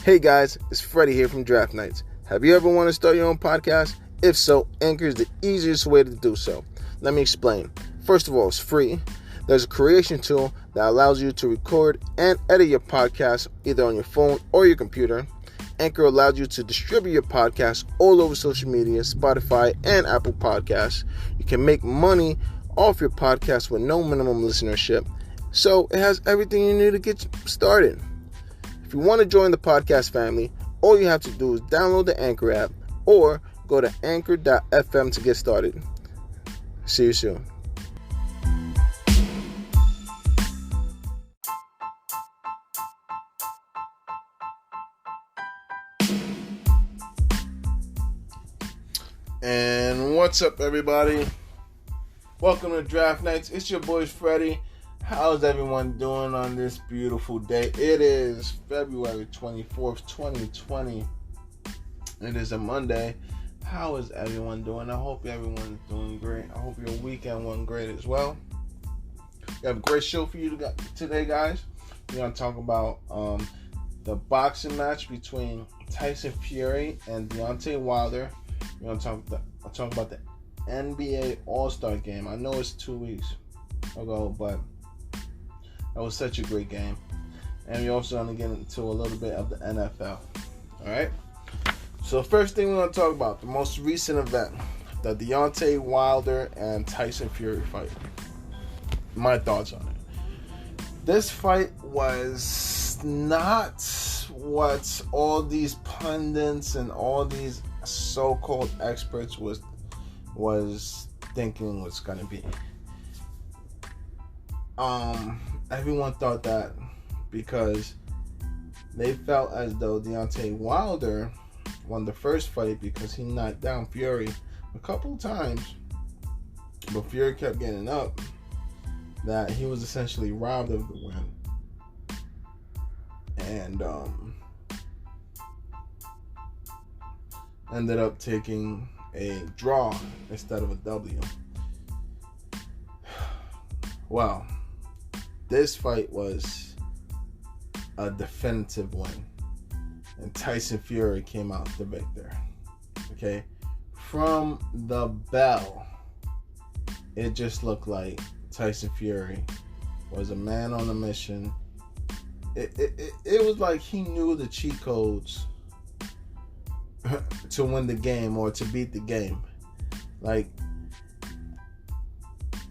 Hey guys, it's Freddie here from Draft Nights. Have you ever wanted to start your own podcast? If so, Anchor is the easiest way to do so. Let me explain. First of all, it's free. There's a creation tool that allows you to record and edit your podcast either on your phone or your computer. Anchor allows you to distribute your podcast all over social media, Spotify, and Apple Podcasts. You can make money off your podcast with no minimum listenership. So it has everything you need to get started. If you want to join the podcast family, all you have to do is download the Anchor app or go to anchor.fm to get started. See you soon. And what's up, everybody? Welcome to Draft Nights. It's your boy Freddie. How's everyone doing on this beautiful day? It is February 24th, 2020. It is a Monday. How is everyone doing? I hope everyone's doing great. I hope your weekend went great as well. We have a great show for you today, guys. We're going to talk about the boxing match between Tyson Fury and Deontay Wilder. We're going to talk about the NBA All-Star game. I know it's 2 weeks ago, but that was such a great game. And we're also going to get into a little bit of the NFL. Alright? So first thing we're going to talk about, the most recent event, the Deontay Wilder and Tyson Fury fight. My thoughts on it. This fight was not what all these pundits and all these so-called experts was thinking was going to be. Everyone thought that because they felt as though Deontay Wilder won the first fight because he knocked down Fury a couple times, but Fury kept getting up, that he was essentially robbed of the win. And ended up taking a draw instead of a W. Well, this fight was a definitive win, and Tyson Fury came out the victor. Okay, from the bell, it just looked like Tyson Fury was a man on a mission. It was like he knew the cheat codes to win the game or to beat the game. Like,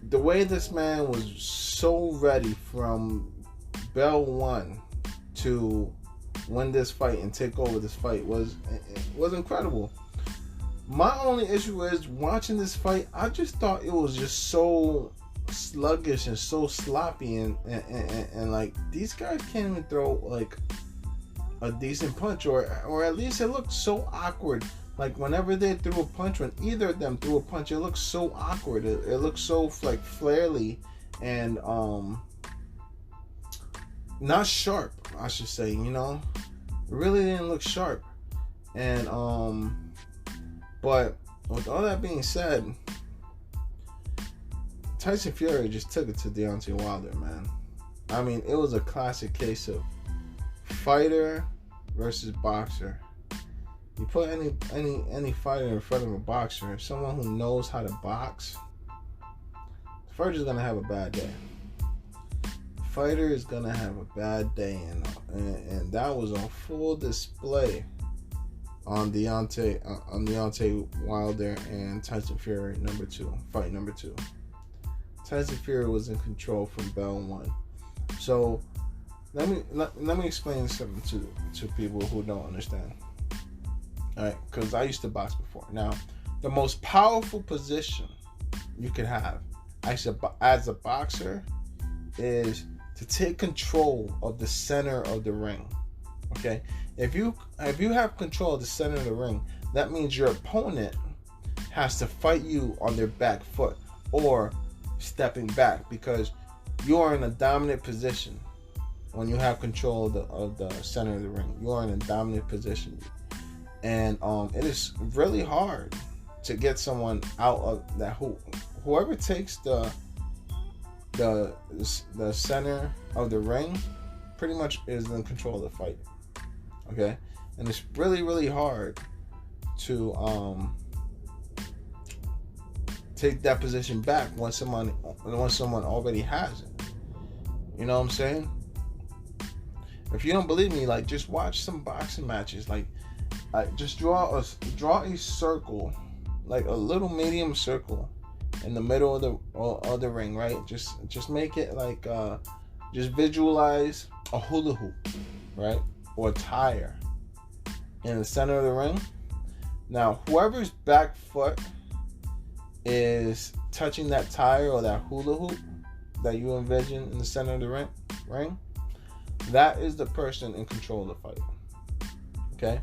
the way this man was so ready from bell one to win this fight and take over this fight was incredible. My only issue is watching this fight, I just thought it was just so sluggish and so sloppy and like, these guys can't even throw like a decent punch, or at least it looked so awkward. Like, whenever they threw a punch, when either of them threw a punch, it looked so awkward. It looked so like flairly and not sharp, I should say. You know, it really didn't look sharp. And but with all that being said, Tyson Fury just took it to Deontay Wilder, man. I mean, it was a classic case of fighter versus boxer. You put any fighter in front of a boxer, someone who knows how to box, the fighter is gonna have a bad day. The fighter is gonna have a bad day, and that was on full display on Deontay Wilder and Tyson Fury fight number two. Tyson Fury was in control from bell one. So let me explain something to people who don't understand. Alright, because I used to box before. Now, the most powerful position you could have as a boxer is to take control of the center of the ring. Okay? If you have control of the center of the ring, that means your opponent has to fight you on their back foot or stepping back, because you are in a dominant position when you have control of the center of the ring. You are in a dominant position. And it is really hard to get someone out of that. Whoever takes the center of the ring pretty much is in control of the fight. Okay, and it's really, really hard to take that position back once someone already has it. You know what I'm saying? If you don't believe me, like, just watch some boxing matches. Like, just draw a circle, like a little medium circle, in the middle of the ring, right? Just make it like just visualize a hula hoop, right, or a tire in the center of the ring. Now, whoever's back foot is touching that tire or that hula hoop that you envision in the center of the ring, that is the person in control of the fight. Okay?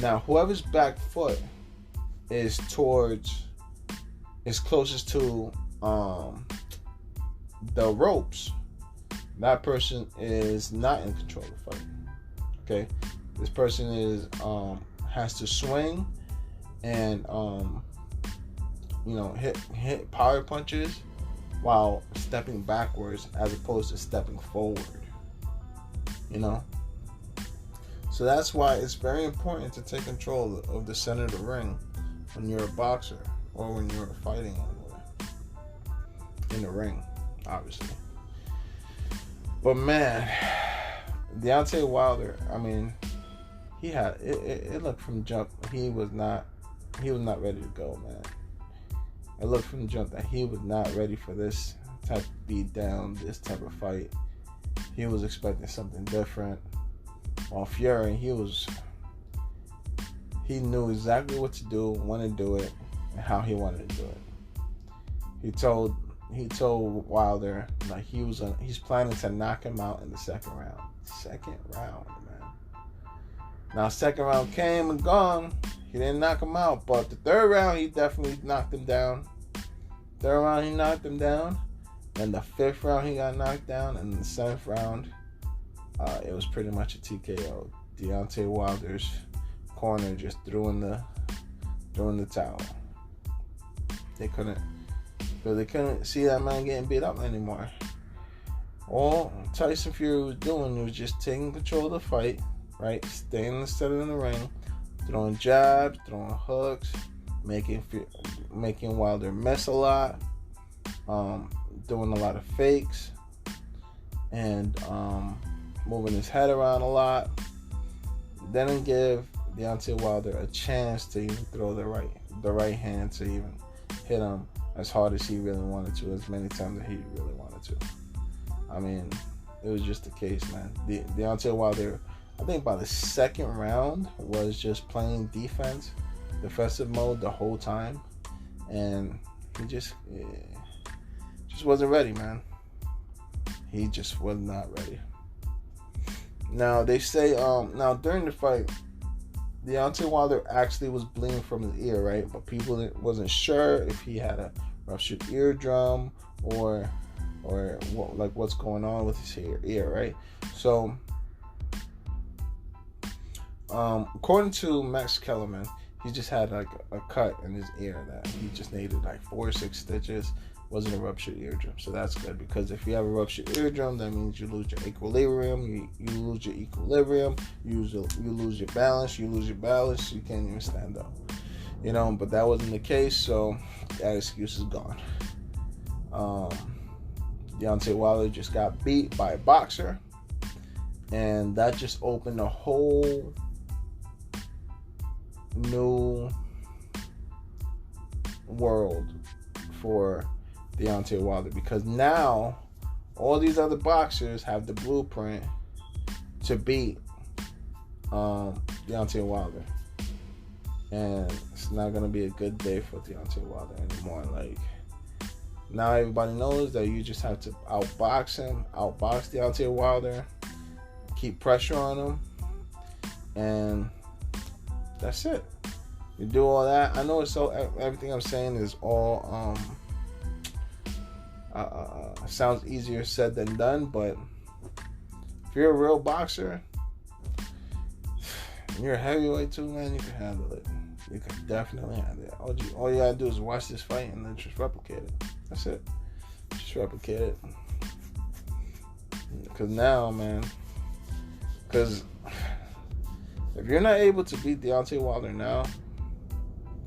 Now, whoever's back foot is closest to the ropes, that person is not in control of the fight. Okay? This person has to swing and hit power punches while stepping backwards as opposed to stepping forward. So that's why it's very important to take control of the center of the ring when you're a boxer or when you're fighting in the ring, obviously. But man, Deontay Wilder, I mean, he had it looked from jump he was not ready to go, man. It looked from the jump that he was not ready for this type of beat down, this type of fight. He was expecting something different. While Fury, he knew exactly what to do, when to do it, and how he wanted to do it. He told Wilder like he's planning to knock him out in the second round. Second round, man. Now, second round came and gone. He didn't knock him out, but the third round, he definitely knocked him down. Third round, he knocked him down. And the fifth round, he got knocked down. And the seventh round, it was pretty much a TKO. Deontay Wilder's corner just threw in the towel. They couldn't see that man getting beat up anymore. All Tyson Fury was doing was just taking control of the fight, right? Staying in the center of the ring, throwing jabs, throwing hooks, making Wilder miss a lot, doing a lot of fakes, and moving his head around a lot. Didn't give Deontay Wilder a chance to even throw the right hand to even hit him as hard as he really wanted to, as many times that he really wanted to. I mean, it was just the case, man. Deontay Wilder, I think by the second round, was just playing defensive mode the whole time, and he just wasn't ready, man. He just was not ready. Now they say, during the fight, Deontay Wilder actually was bleeding from his ear, right? But people wasn't sure if he had a ruptured eardrum or what's going on with his ear, right? So, according to Max Kellerman, he just had like a cut in his ear that he just needed like 4 or 6 stitches. Wasn't a ruptured eardrum, so that's good, because if you have a ruptured eardrum, that means you lose your equilibrium. You lose your equilibrium. You lose your balance. You can't even stand up. But that wasn't the case, so that excuse is gone. Deontay Wilder just got beat by a boxer, and that just opened a whole new world for Deontay Wilder, because now all these other boxers have the blueprint to beat Deontay Wilder, and it's not gonna be a good day for Deontay Wilder anymore. Like, now everybody knows that you just have to outbox Deontay Wilder, keep pressure on him, and that's it. You do all that. I know everything I'm saying is all sounds easier said than done, but if you're a real boxer, you're a heavyweight too, man, you can handle it. You can definitely handle it. All you gotta do is watch this fight and then just replicate it. That's it. Just replicate it. Because now, man, because If you're not able to beat Deontay Wilder now,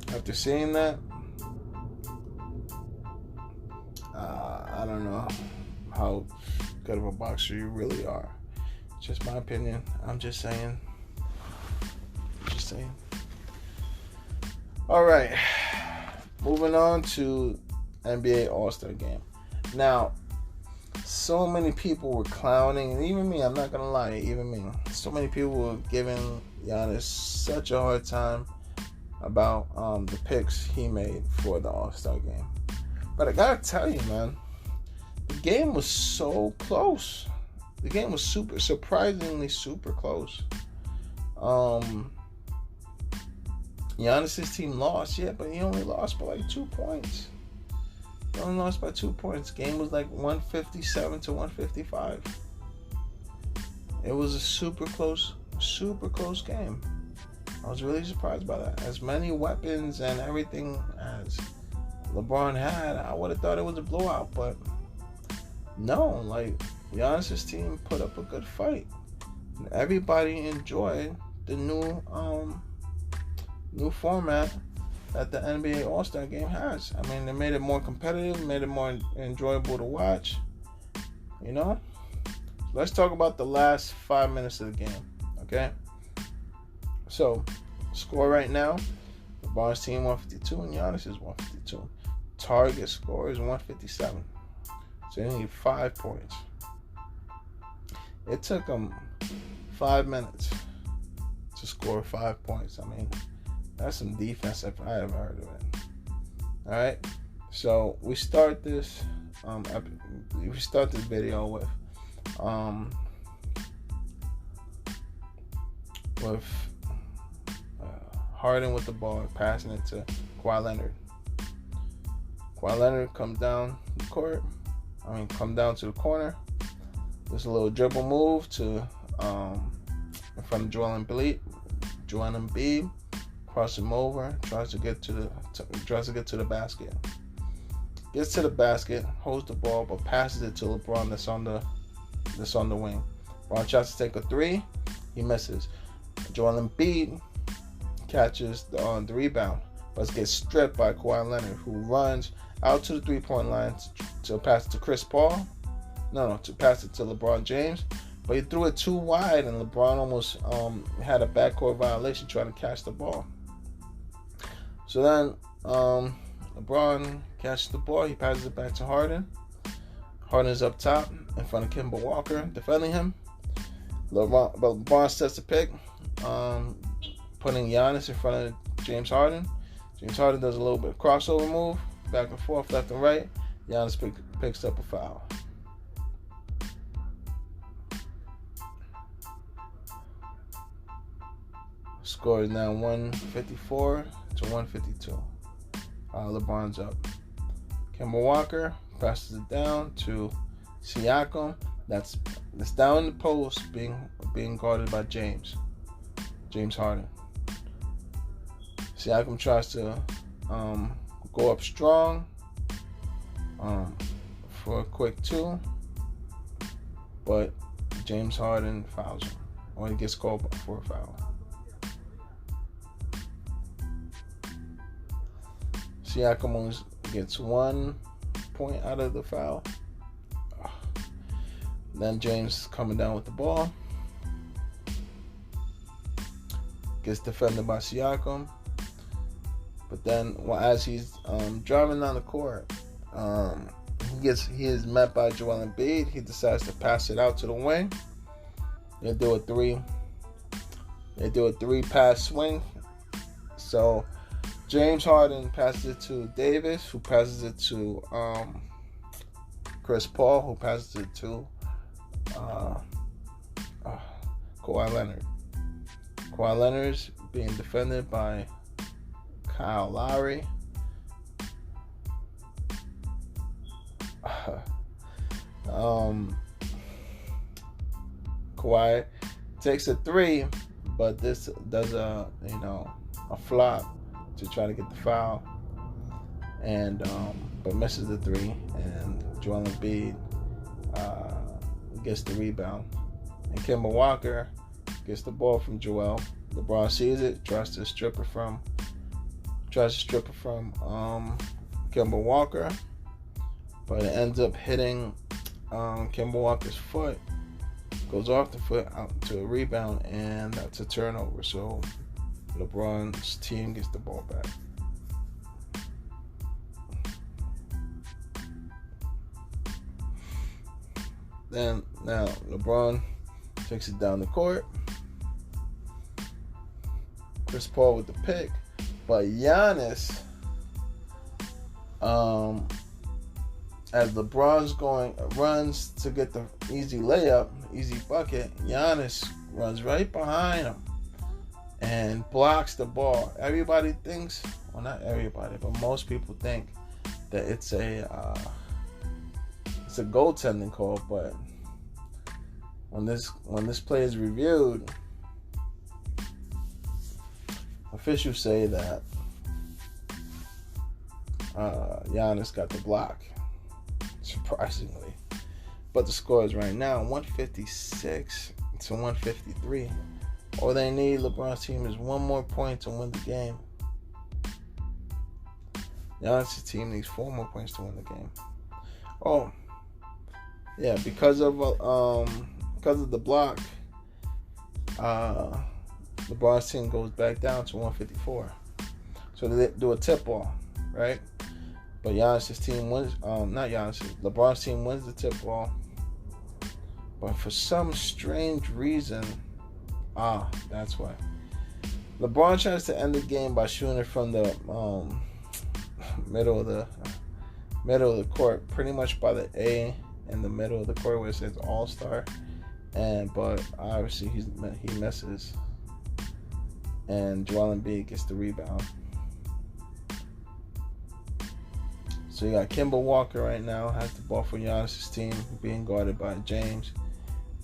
after seeing that, I don't know how good of a boxer you really are. Just my opinion. I'm just saying. All right. Moving on to NBA All-Star Game. Now, so many people were clowning, and even me, I'm not going to lie, even me. So many people were giving Giannis such a hard time about the picks he made for the All-Star Game. But I got to tell you, man, the game was so close. The game was surprisingly super close. Giannis' team lost, yeah, but he only lost by like 2 points. He only lost by 2 points. Game was like 157 to 155. It was a super close game. I was really surprised by that. As many weapons and everything as LeBron had, I would have thought it was a blowout, but no, like Giannis' team put up a good fight. And everybody enjoyed the new format that the NBA All-Star Game has. I mean, they made it more competitive, made it more enjoyable to watch. You know? Let's talk about the last 5 minutes of the game, okay? So, score right now, LeBron's team 152 and Giannis is 152. Target score is 157. So they need 5 points. It took them 5 minutes to score 5 points. I mean, that's some defense if I ever heard of it. All right, so we start this video with Harden with the ball, passing it to Kawhi Leonard. Kawhi Leonard comes down the court. Come down to the corner. There's a little dribble move to in front of Joel Embiid. Cross him over. Tries to get to the basket. Gets to the basket. Holds the ball, but passes it to LeBron. That's on the wing. LeBron tries to take a three. He misses. Joel Embiid catches the rebound, but gets stripped by Kawhi Leonard, who runs out to the 3-point line to pass it to Chris Paul. To pass it to LeBron James. But he threw it too wide, and LeBron almost had a backcourt violation trying to catch the ball. So then LeBron catches the ball. He passes it back to Harden. Harden is up top in front of Kemba Walker, defending him. LeBron sets the pick, putting Giannis in front of James Harden. James Harden does a little bit of crossover move, back and forth, left and right. Giannis picks up a foul. Score is now 154 to 152. LeBron's up. Kemba Walker passes it down to Siakam. That's down in the post, being guarded by James Harden. Siakam tries to go up strong for a quick two, but James Harden fouls him, or he gets called for a foul. Siakam only gets 1 point out of the foul. Then James coming down with the ball. Gets defended by Siakam. But then as he's driving down the court, he is met by Joel Embiid. He decides to pass it out to the wing. They do a three-pass swing. So James Harden passes it to Davis, who passes it to Chris Paul, who passes it to Kawhi Leonard. Kawhi Leonard's being defended by Kyle Lowry. Kawhi takes a three, but this does a flop to try to get the foul, and but misses the three, and Joel Embiid gets the rebound, and Kemba Walker gets the ball from Joel, LeBron sees it, tries to strip it from Kemba Walker, but it ends up hitting Kemba Walker's foot. Goes off the foot out to a rebound, and that's a turnover. So LeBron's team gets the ball back. Then now LeBron takes it down the court. Chris Paul with the pick, but Giannis, as LeBron's runs to get the easy layup, easy bucket, Giannis runs right behind him and blocks the ball. Everybody thinks, well, not everybody, but most people think that it's a goaltending call. But when this play is reviewed, officials say that Giannis got the block, surprisingly. But the score is right now 156 to 153. All they need, LeBron's team, is one more point to win the game. Giannis' team needs 4 more points to win the game. Oh, yeah, because of the block, LeBron's team goes back down to 154. So they do a tip ball, right? But Giannis' team wins. LeBron's team wins the tip ball. But for some strange reason, that's why. LeBron tries to end the game by shooting it from the middle of the court, pretty much by the A in the middle of the court where it says All-Star. But obviously he misses, and Joel Embiid gets the rebound. So you got Kemba Walker right now, has the ball for Giannis' team, being guarded by James.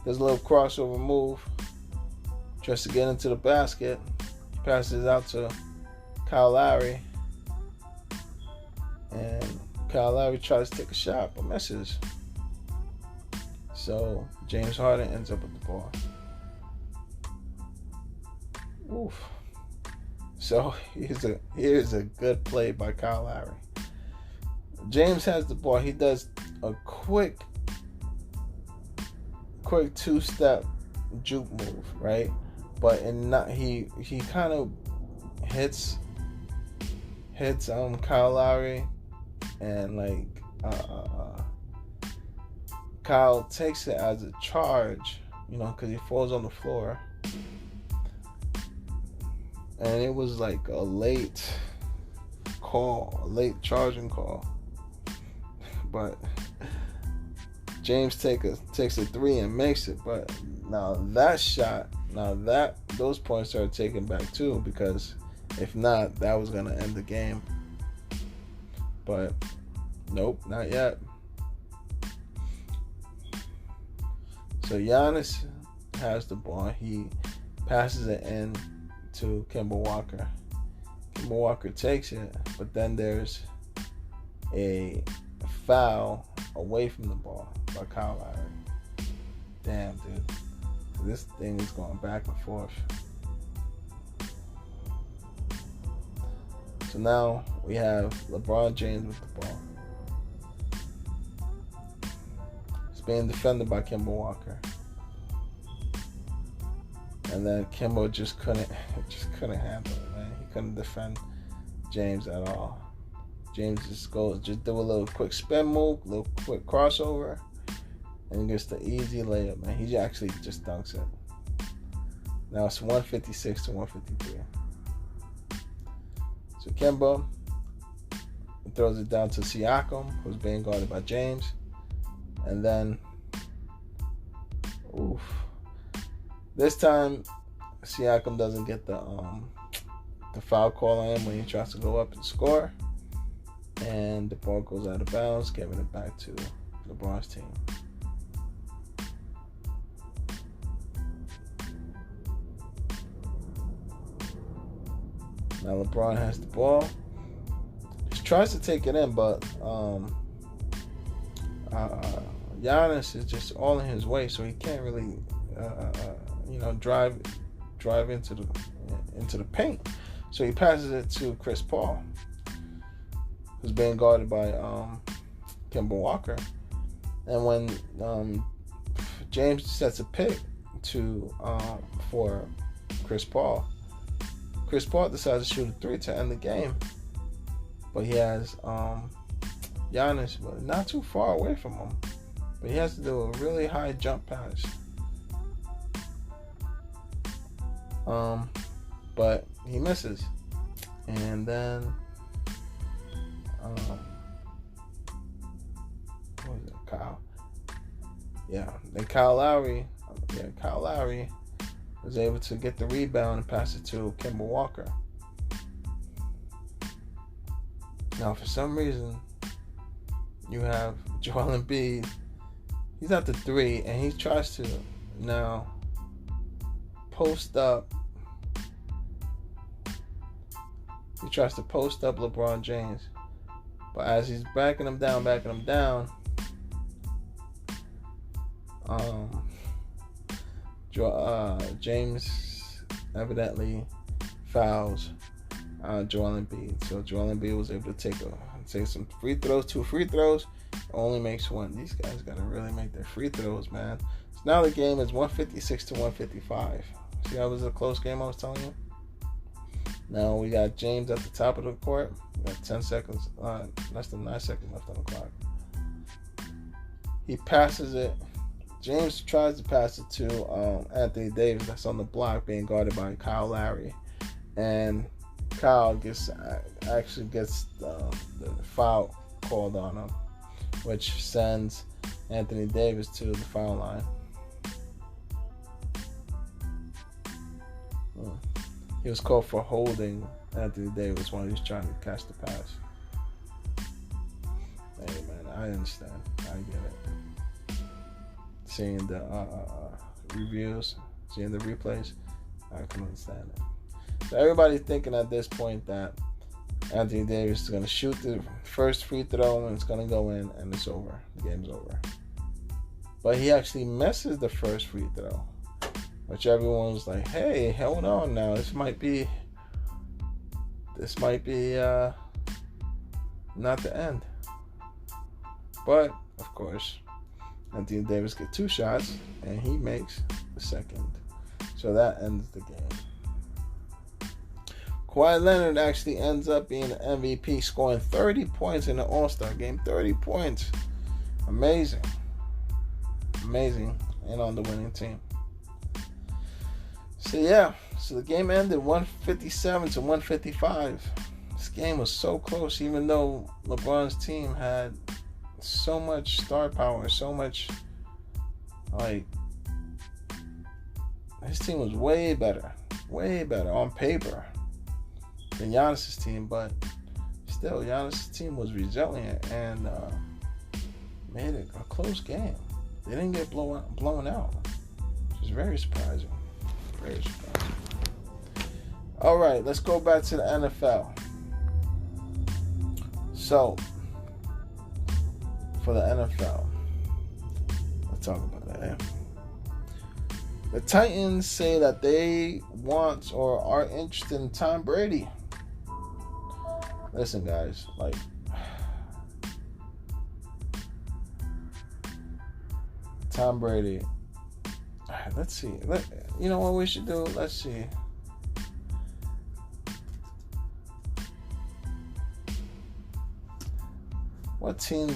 There's a little crossover move. Tries to get into the basket. Passes it out to Kyle Lowry. And Kyle Lowry tries to take a shot, but misses. So James Harden ends up with the ball. Oof. So here's a good play by Kyle Lowry. James has the ball. He does a quick 2-step juke move, right? But he kind of hits Kyle Lowry, and Kyle takes it as a charge, because he falls on the floor. And it was like a late charging call. But James takes a 3 and makes it. But now those points are taken back too, because if not, that was going to end the game. But nope, not yet. So Giannis has the ball. He passes it in to Kemba Walker. Kemba Walker takes it, but then there's a foul away from the ball by Kyle Lowry. Damn, dude. This thing is going back and forth. So now we have LeBron James with the ball. It's being defended by Kemba Walker. And then Kemba just couldn't handle it, man. He couldn't defend James at all. James just do a little quick spin move, a little quick crossover, and he gets the easy layup, man. He actually just dunks it. Now it's 156 to 153. So Kemba throws it down to Siakam, who's being guarded by James. And then, this time Siakam doesn't get the foul call on him when he tries to go up and score. And the ball goes out of bounds, giving it back to LeBron's team. Now LeBron has the ball. He tries to take it in, but Giannis is just all in his way, so he can't really, drive into the, into the paint. So he passes it to Chris Paul, who's being guarded by Kemba Walker. And when James sets a pick for Chris Paul decides to shoot a 3 to end the game. But he has Giannis, but not too far away from him. But he has to do a really high jump pass. But he misses. And then what was it? Kyle. Yeah. Then Kyle Lowry was able to get the rebound and pass it to Kemba Walker. Now, for some reason, you have Joel Embiid. He's at the 3, and he tries to now post up. He tries to post up LeBron James. But as he's backing him down, James evidently fouls Joel Embiid. So Joel Embiid was able to take some free throws, 2 free throws, only makes 1. These guys got to really make their free throws, man. So now the game is 156 to 155. See how it was a close game I was telling you? Now we got James at the top of the court. We got 10 seconds, less than 9 seconds left on the clock. He passes it. James tries to pass it to Anthony Davis, that's on the block, being guarded by Kyle Lowry. And Kyle actually gets the foul called on him, which sends Anthony Davis to the foul line. He was called for holding Anthony Davis while he was trying to catch the pass. Hey man, I understand. I get it. Seeing the reviews, seeing the replays, I can understand it. So everybody's thinking at this point that Anthony Davis is going to shoot the first free throw and it's going to go in and it's over. The game's over. But he actually misses the first free throw, which everyone was like, hey, hold on now. This might be not the end. But, of course, Anthony Davis gets 2 shots and he makes the second. So that ends the game. Kawhi Leonard actually ends up being the MVP, scoring 30 points in the All-Star game. 30 points. Amazing. And on the winning team. So the game ended 157 to 155. This game was so close, even though LeBron's team had so much star power, so much, his team was way better on paper than Giannis' team, but still, Giannis' team was resilient and made it a close game. They didn't get blown out, which is very surprising. Very surprising. All right, let's go back to the NFL. So, for the NFL, let's talk about that. The Titans say that they want or are interested in Tom Brady. Listen, guys, Tom Brady. Let's see. You know what we should do? Let's see. What team?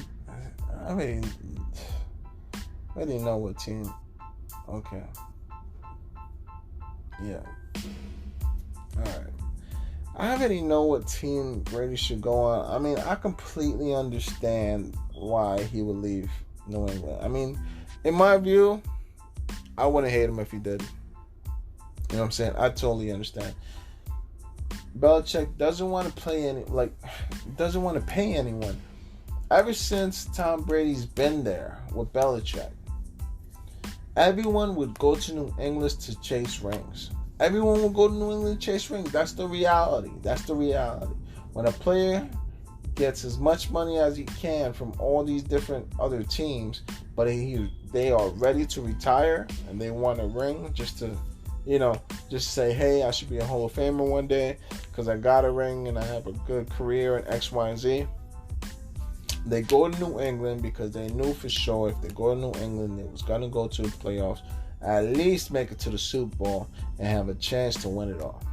I didn't know what team. Okay. Yeah. Alright. I already know what team Brady should go on. I mean, I completely understand why he would leave New England. I mean, in my view, I wouldn't hate him if he did. You know what I'm saying? I totally understand. Belichick doesn't want to doesn't want to pay anyone. Ever since Tom Brady's been there with Belichick, everyone would go to New England to chase rings. Everyone will go to New England to chase rings. That's the reality. When a player gets as much money as he can from all these different other teams, but they are ready to retire and they want a ring just to just say, hey, I should be a Hall of Famer one day because I got a ring and I have a good career in X, Y, and Z. They go to New England because they knew for sure if they go to New England, they was going to go to the playoffs, at least make it to the Super Bowl and have a chance to win it all.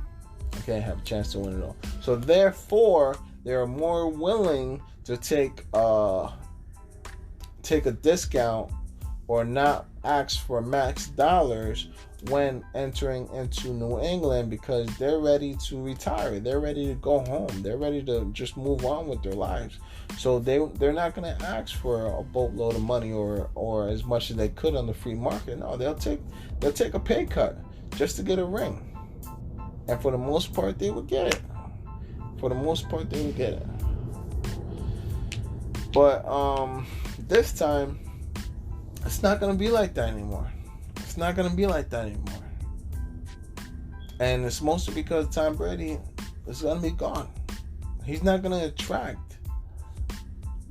Okay, have a chance to win it all. So therefore, they're more willing to take a discount or not ask for max dollars when entering into New England because they're ready to retire. They're ready to go home. They're ready to just move on with their lives. So they're not going to ask for a boatload of money or as much as they could on the free market. No, they'll take a pay cut just to get a ring. And for the most part, they would get it. But this time, it's not going to be like that anymore. And it's mostly because Tom Brady is going to be gone. He's not going to attract.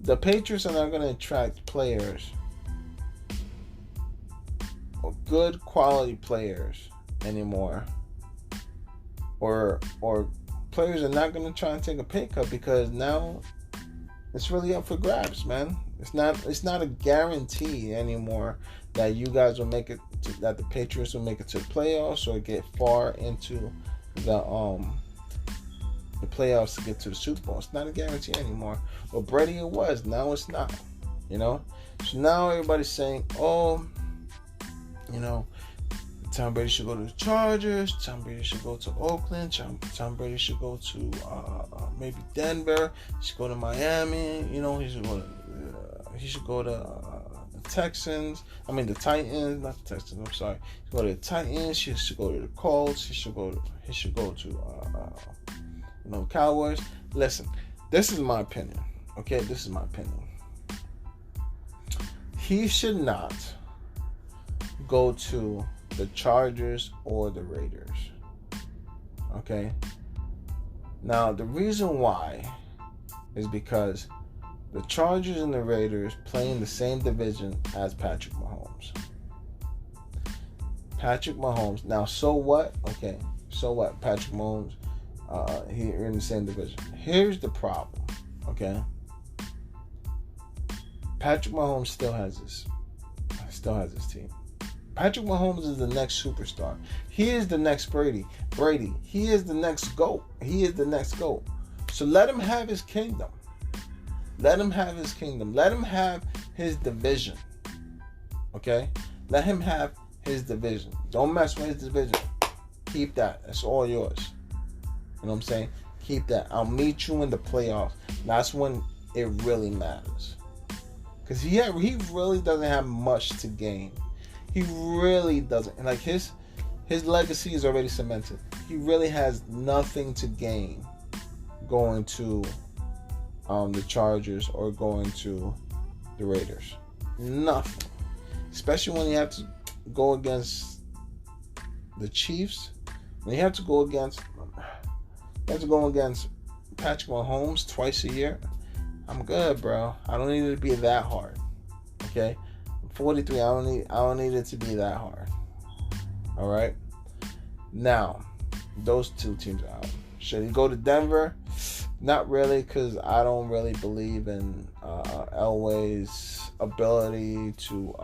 The Patriots are not going to attract players or good quality players anymore. Or players are not going to try and take a pay cut because now it's really up for grabs, man. It's not a guarantee anymore that you guys will make it that the Patriots will make it to the playoffs or get far into the playoffs to get to the Super Bowl. It's not a guarantee anymore. Well, Brady it was. Now it's not. So now everybody's saying, Tom Brady should go to the Chargers. Tom Brady should go to Oakland. Tom Brady should go to maybe Denver. He should go to Miami. He should go to the Texans. The Titans, not the Texans. I'm sorry. He should go to the Titans. He should go to the Colts. He should go to the Cowboys. Listen, this is my opinion. Okay, this is my opinion. He should not go to the Chargers or the Raiders. Okay? Now, the reason why is because the Chargers and the Raiders play in the same division as Patrick Mahomes. Now, so what? Okay, so what? Patrick Mahomes, here in the same division. Here's the problem, okay? Patrick Mahomes still has his team. Patrick Mahomes is the next superstar. He is the next Brady. He is the next GOAT. So let him have his kingdom. Let him have his division. Okay? Let him have his division. Don't mess with his division. Keep that. That's all yours. You know what I'm saying? Keep that. I'll meet you in the playoffs. That's when it really matters. Because he really doesn't have much to gain. He really doesn't. Like his legacy is already cemented. He really has nothing to gain going to the Chargers or going to the Raiders. Nothing. Especially when you have to go against the Chiefs. When you have to go against Patrick Mahomes twice a year. I'm good, bro. I don't need it to be that hard. Okay? 43, I don't need it to be that hard. All right. Now, those two teams are out. Should he go to Denver? Not really, because I don't really believe in Elway's ability to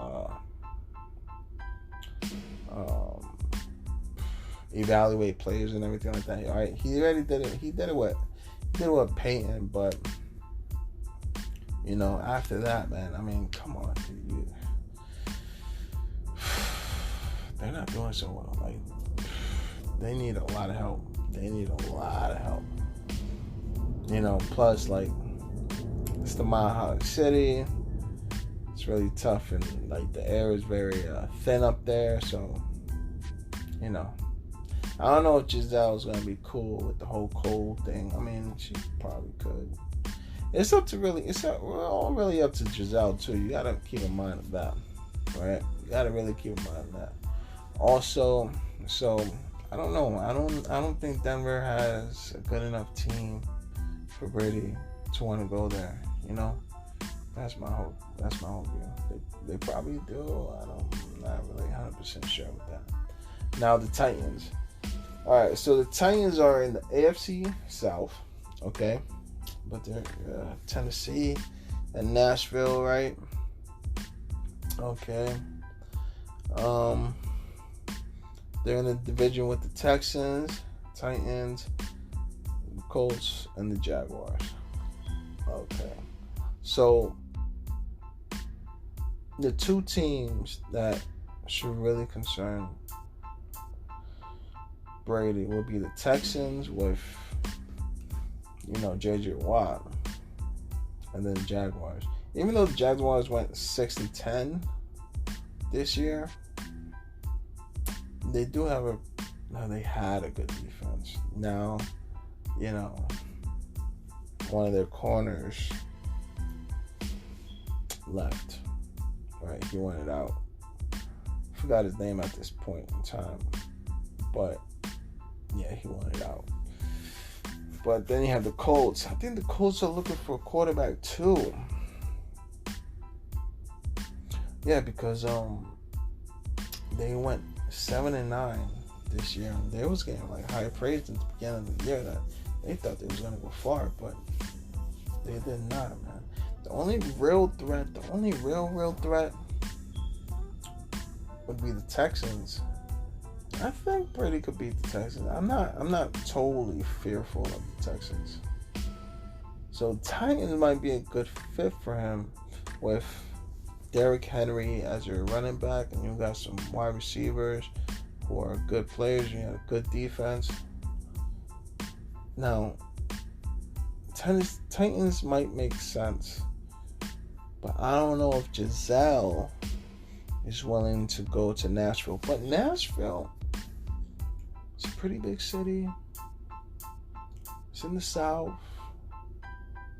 evaluate players and everything like that. All right. He already did it. He did it with Peyton, but after that, man. Come on, dude. They're not doing so well. Like, they need a lot of help. Plus, like, it's the Mile High City. It's really tough, and like the air is very thin up there. So, I don't know if Giselle's gonna be cool with the whole cold thing. She probably could. It's all really up to Giselle too. You gotta keep in mind of that, right? You gotta really keep in mind of that. Also, so I don't know. I don't think Denver has a good enough team for Brady to want to go there. That's my hope. They probably do. I'm not really 100% sure with that. Now the Titans. All right, so the Titans are in the AFC South, okay, but they're Tennessee and Nashville, right? Okay. They're in the division with the Texans, Titans, Colts, and the Jaguars. Okay. So the two teams that should really concern Brady will be the Texans with, J.J. Watt, and then the Jaguars. Even though the Jaguars went 6-10 this year, they do have they had a good defense. Now, one of their corners left. Right, he wanted out. Forgot his name at this point in time, but yeah, he wanted out. But then you have the Colts. I think the Colts are looking for a quarterback too. Yeah, because they went 7-9 this year. And they was getting like high praise at the beginning of the year that they thought they was gonna go far, but they did not, man. The only real threat would be the Texans. I think Brady could beat the Texans. I'm not totally fearful of the Texans. So Titans might be a good fit for him with Derrick Henry as your running back, and you got some wide receivers who are good players. You have a good defense. Now, Titans might make sense, but I don't know if Giselle is willing to go to Nashville. But Nashville, it's a pretty big city. It's in the South.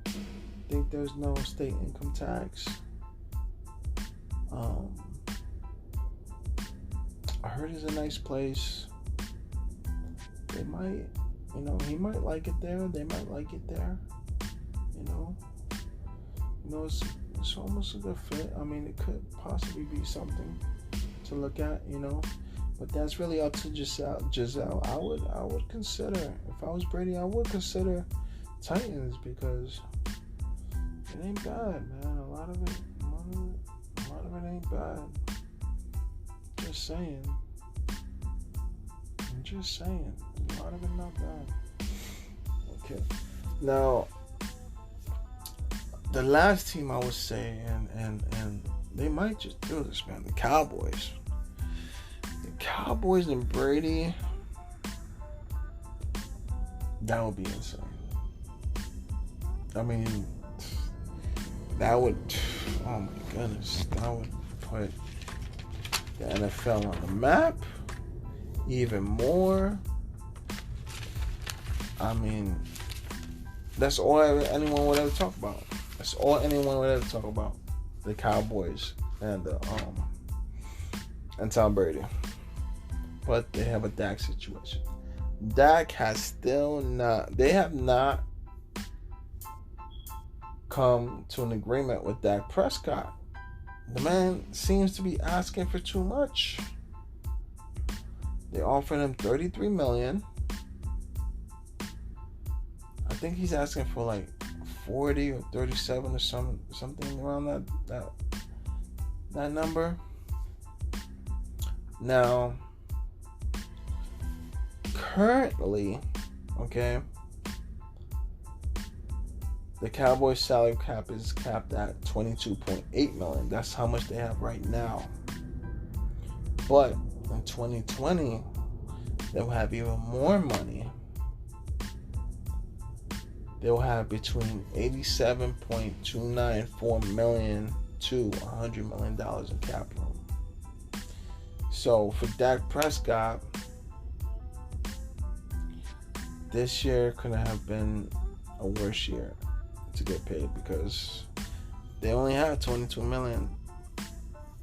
I think there's no state income tax. I heard it's a nice place. They might, he might like it there. They might like it there. It's almost a good fit. I mean, it could possibly be something to look at, but that's really up to Giselle. I would consider, if I was Brady, I would consider Titans because it ain't bad, man. A lot of it ain't bad. Just saying. I'm just saying. A lot of it not bad. Okay. Now, the last team I would say, and they might just do this, man, the Cowboys. The Cowboys and Brady, that would be insane. I mean, that would, oh my goodness, that would put the NFL on the map even more. I mean, that's all anyone would ever talk about. That's all anyone would ever talk about. The Cowboys and Tom Brady. But they have a Dak situation. Dak has they have not come to an agreement with Dak Prescott. The man seems to be asking for too much. They offered him $33 million. I think he's asking for like 40 or 37 or something around that number. Now, currently, okay, the Cowboys' salary cap is capped at $22.8 million. That's how much they have right now. But in 2020, they'll have even more money. They'll have between $87.294 million to $100 million in cap room. So for Dak Prescott, this year could have been a worse year to get paid because they only have $22 million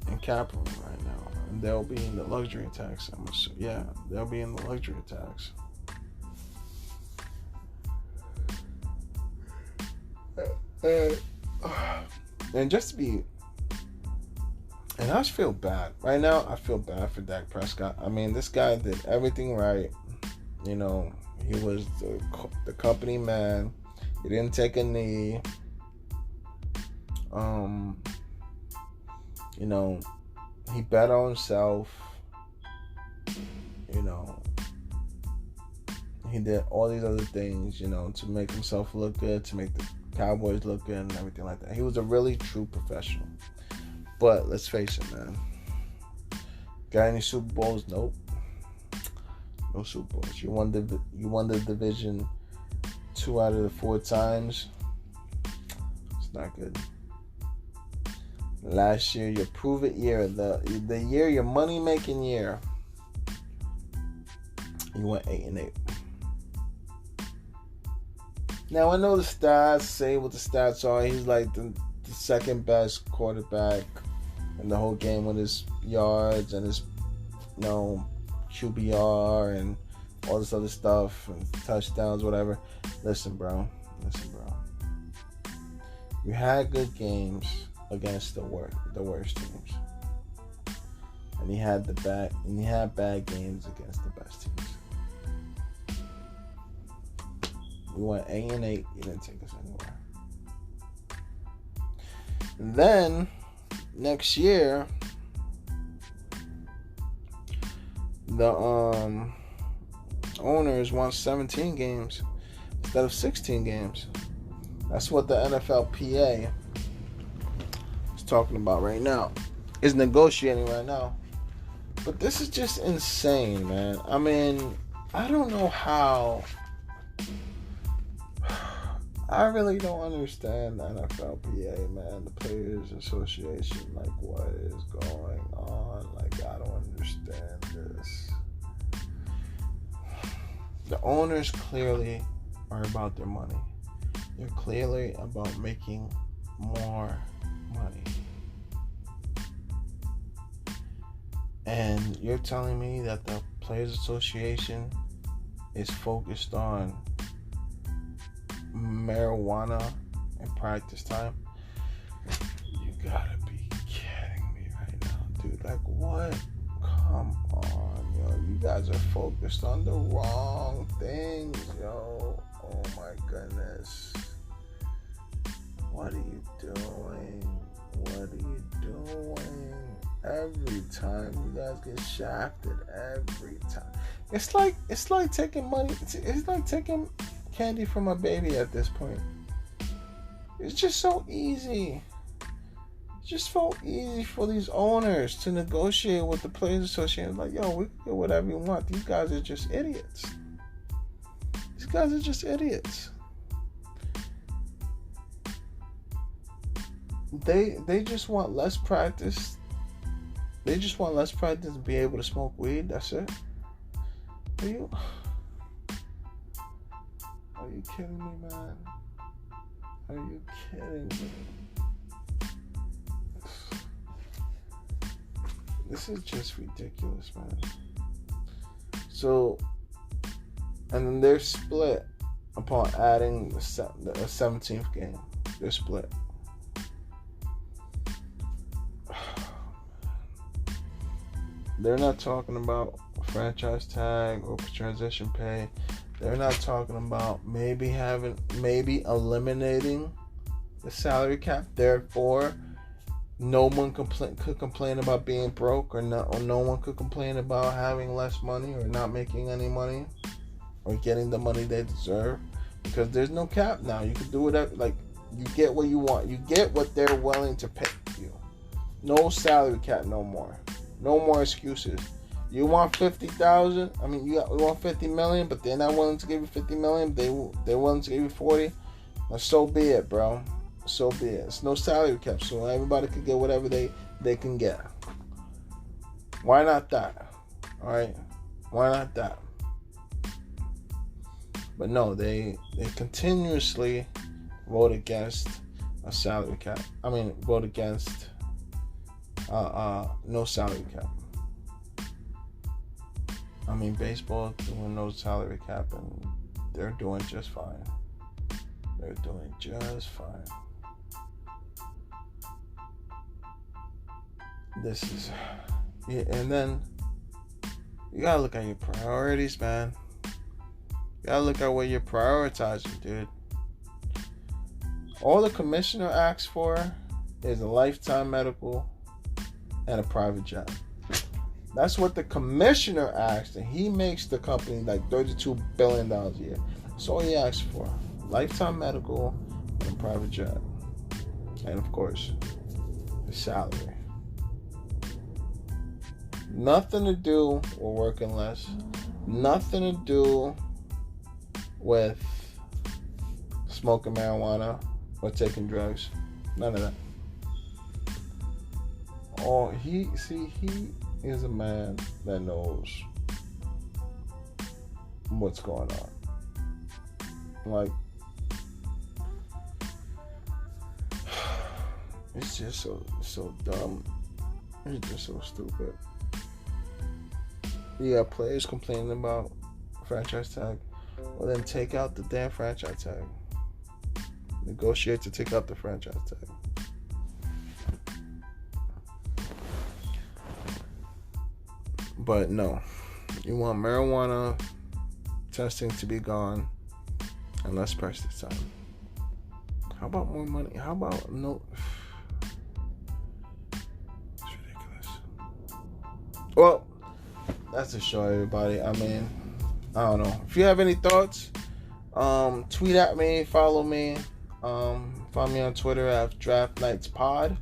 in cap room right now, and they'll be in the luxury tax. They'll be in the luxury tax. And just to be And I just feel bad. Right now, I feel bad for Dak Prescott. I mean, this guy did everything right. You know, he was the company man. He didn't take a knee. You know, he bet on himself. You know, he did all these other things, you know, to make himself look good, to make the Cowboys look good and everything like that. He was a really true professional. But let's face it, man. Got any Super Bowls? Nope. No Super Bowls. You won the division 2 out of the 4 times. It's not good. Last year, your prove it year, the year, your money making year, you went 8-8. Now I know the stats say what the stats are. He's like the second best quarterback in the whole game with his yards and his, you know, QBR and all this other stuff and touchdowns, whatever. Listen, bro. You had good games against the worst teams, and he had bad games against the best teams. We went 8-8. You didn't take us anywhere. And then next year, the owners want 17 games instead of 16 games. That's what the NFLPA is talking about right now. Is negotiating right now. But this is just insane, man. I mean, I don't know how. I really don't understand the NFLPA, man. The Players Association. Like, what is going on? Like, I don't understand this. The owners clearly are about their money. They're clearly about making more money. And you're telling me that the Players Association is focused on marijuana in practice time? You gotta be kidding me right now, dude. Like, what? Come on, yo. You guys are focused on the wrong things, yo. Oh my goodness. What are you doing? Every time you guys get shafted, every time. It's like taking money. It's like taking candy from a baby at this point. It's just so easy. It's just so easy for these owners to negotiate with the Players Association. Like, yo, we can get whatever you want. These guys are just idiots. They just want less practice. They just want less practice to be able to smoke weed. That's it. Are you kidding me, man? Are you kidding me? This is just ridiculous, man. So, and then they're split upon adding a 17th game. They're split. They're not talking about franchise tag or transition pay. They're not talking about maybe eliminating the salary cap. Therefore, no one could complain about being broke, or no one could complain about having less money or not making any money or getting the money they deserve, because there's no cap now. You can do whatever. Like, you get what you want. You get what they're willing to pay you. No salary cap no more. No more excuses. You want 50,000? I mean, you want 50 million, but they're not willing to give you 50 million. They're willing to give you 40. Now, so be it, bro. So be it. It's no salary cap, so everybody can get whatever they can get. Why not that? All right, why not that? But no, they continuously vote against a salary cap. I mean, vote against no salary cap. I mean, baseball doing no salary cap, and they're doing just fine. They're doing just fine. This is, yeah, and then you gotta look at your priorities, man. You gotta look at what you're prioritizing, dude. All the commissioner asks for is a lifetime medical and a private jet. That's what the commissioner asks, and he makes the company like $32 billion a year. That's all he asks for. Lifetime medical and a private jet. And of course, the salary. Nothing to do with working less. Nothing to do with smoking marijuana or taking drugs. None of that. He is a man that knows what's going on. Like, it's just so dumb. It's just so stupid. You got players complaining about franchise tag. Well, then take out the damn franchise tag. Negotiate to take out the franchise tag. But no, you want marijuana testing to be gone and less price this time. How about more money? How about no? It's ridiculous. Well, that's the show, everybody. I mean, I don't know. If you have any thoughts, tweet at me, follow me. Find me on Twitter at Draft Nights Pod.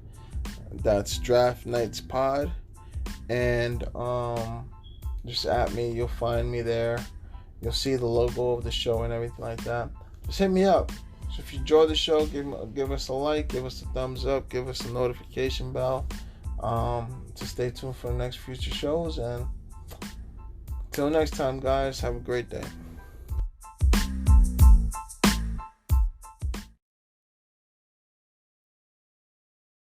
That's Draft Nights Pod. And just at me, you'll find me there. You'll see the logo of the show and everything like that. Just hit me up. So if you enjoy the show, give us a like, give us a thumbs up, give us a notification bell to stay tuned for the next future shows. And until next time, guys, have a great day.